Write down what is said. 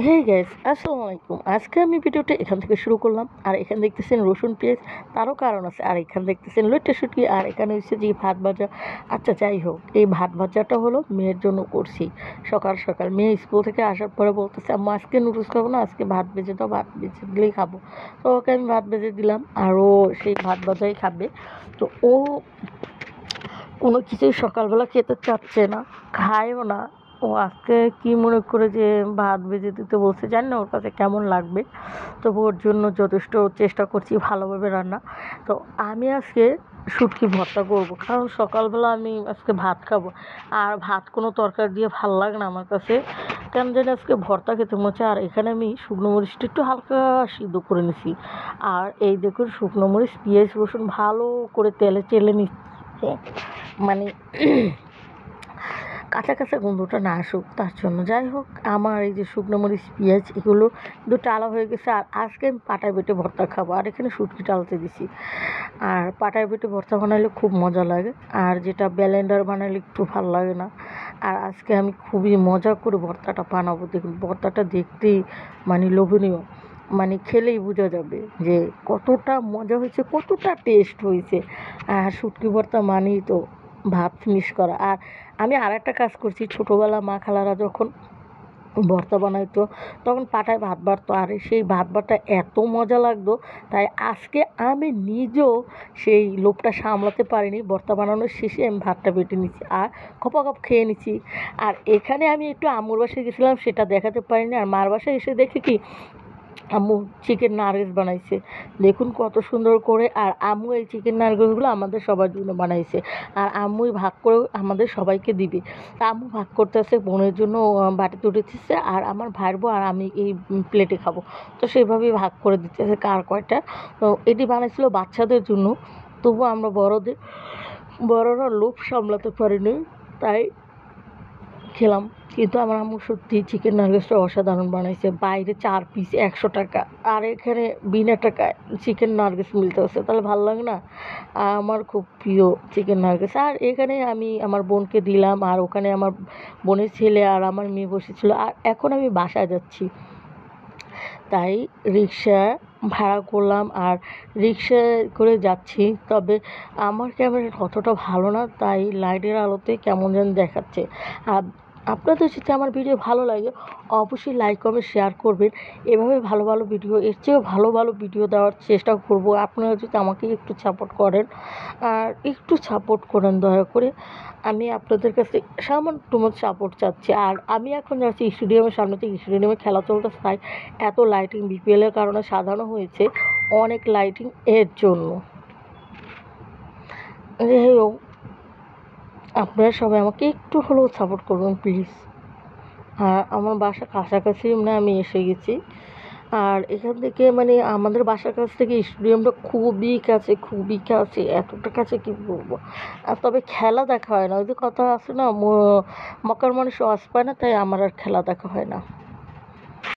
Hey guys, আসসালামু আলাইকুম। আজকে আমি ভিডিওটা এখান থেকে শুরু করলাম। আর এখানে দেখতেছেন রসুন পেঁয়াজ, তারও কারণ আছে। আর এখানে দেখতেছেন লইট্টা শুটকি, আর এখানে হচ্ছে যে ভাত ভাজা। আচ্ছা, যাই হোক, এই ভাত ভাজাটা হলো মেয়ের জন্য করছি। সকাল সকাল মেয়ে স্কুল থেকে আসার পরে বলতেছে, আম্মা আজকে নুডলস খাবো না, আজকে ভাত ভেজে দাও, ভাত ভেজে দিলেই খাবো। তো ওকে আমি ভাত ভেজে দিলাম, আর ও সেই ভাত ভাজাই খাবে। তো ও কোনো কিছুই সকালবেলা খেতে চাচ্ছে না, খায়ও না। ও আজকে কি মনে করে যে ভাত ভেজে দিতে বলছে, জানি না ওর কাছে কেমন লাগবে। তবু ওর জন্য যথেষ্ট চেষ্টা করছি ভালোভাবে রান্না। তো আমি আজকে শুটকি ভর্তা করব, কারণ সকালবেলা আমি আজকে ভাত খাবো। আর ভাত কোনো তরকারি দিয়ে ভাল লাগে না আমার কাছে, কেন জানি আজকে ভর্তা খেতে মনে হচ্ছে। আর এখানে আমি শুকনো মরিচটা একটু হালকা সিদ্ধ করে নিছি। আর এই দেখুন, শুকনো মরিচ পেঁয়াজ রসুন ভালো করে তেলে চেলে নিচ্ছি, মানে কাঁচা কাঁচা গন্ধটা না আসুক তার জন্য। যাই হোক, আমার এই যে শুকনো মরিচ পেঁয়াজ এগুলো দুটো আলা হয়ে গেছে। আর আজকে আমি পাটায় বেটে ভর্তা খাবো, আর এখানে শুটকিটা আলতে দিছি। আর পাটায় বেটে ভর্তা বানালে খুব মজা লাগে, আর যেটা ব্লেন্ডার বানালে একটু ভালো লাগে না। আর আজকে আমি খুবই মজা করে ভর্তাটা বানাবো। দেখুন, ভর্তাটা দেখতেই মানে লোভনীয়, মানে খেলেই বোঝা যাবে যে কতটা মজা হয়েছে, কতটা টেস্ট হয়েছে। আর শুটকি ভর্তা মানেই তো ভাত মিস করা। আর আমি আর একটা কাজ করছি, ছোটোবেলা মা খালারা যখন ভর্তা বানাইতো তখন পাটায় ভাত বাড়তো, আর সেই ভাত বাটা এত মজা লাগতো। তাই আজকে আমি নিজেও সেই লোভটা সামলাতে পারিনি, ভর্তা বানানোর শেষে আমি ভাতটা বেটে নিচ্ছি আর খপাখপ খেয়ে নিচ্ছি। আর এখানে আমি একটু আম্মুর বাসায় গেছিলাম, সেটা দেখাতে পারিনি। আর মার বাসায় এসে দেখি কি, আম্মু চিকেন নাগেটস বানাইছে। দেখুন কত সুন্দর করে। আর আম্মু এই চিকেন নাগেটসগুলো আমাদের সবার জন্য বানাইছে, আর আম্মুই ভাগ করে আমাদের সবাইকে দিবে। তা আম্মু ভাগ করতেছে, বোনের জন্য বাটিতে উঠেছে, আর আমার ভাইয়ের বউ আর আমি এই প্লেটে খাবো। তো সেইভাবেই ভাগ করে দিতেছে কার কয়টা। তো এটি বানাইছিল বাচ্চাদের জন্য, তবু আমরা বড়রা লোভ সামলাতে পারিনি, তাই খেলাম। কিন্তু আমার আম্মু সত্যি চিকেন নাগেটসটা অসাধারণ বানাইছে। বাইরে 4 পিস 100 টাকা, আর এখানে বিনা টাকায় চিকেন নাগেটস মিলতেছে, তাহলে ভালো লাগে না? আমার খুব প্রিয় চিকেন নাগেটস। আর এখানে আমি আমার বোনকে দিলাম, আর ওখানে আমার বোনের ছেলে আর আমার মেয়ে বসেছিল। আর এখন আমি বাসায় যাচ্ছি, তাই রিক্সা ভাড়া করলাম, আর রিক্সায় করে যাচ্ছি। তবে আমার ক্যামেরাটা অতটা ভালো না, তাই লাইটের আলোতে কেমন যেন দেখাচ্ছে। আর আপনাদের যদি আমার ভিডিও ভালো লাগে, অবশ্যই লাইক কমেন্ট শেয়ার করবেন। এভাবে ভালো ভালো ভিডিও, এর চেয়েও ভালো ভালো ভিডিও দেওয়ার চেষ্টা করব। আপনারা যদি আমাকে একটু সাপোর্ট করেন, আর একটু সাপোর্ট করেন দয়া করে। আমি আপনাদের কাছে সামান্য সাপোর্ট চাচ্ছি। আর আমি এখন যাচ্ছি স্টেডিয়ামের সামনে থেকে, স্টেডিয়ামে খেলা চলতে চাই। এত লাইটিং বিপিএলের কারণে সাজানো হয়েছে, অনেক লাইটিং এর জন্য। যাই হোক, আপনারা সবাই আমাকে একটু হলেও সাপোর্ট করবেন প্লিজ। আর আমার বাসা কাছাকাছি, মানে আমি এসে গেছি। আর এখান থেকে মানে আমাদের বাসার কাছ থেকে স্টেডিয়ামটা খুবই কাছে, খুবই কাছে, এতটা কাছে কি বলবো। আর তবে খেলা দেখা হয় না, ওই যে কথা আছে না, মকার মানুষ ওয়াজ পায় না, তাই আমার আর খেলা দেখা হয় না।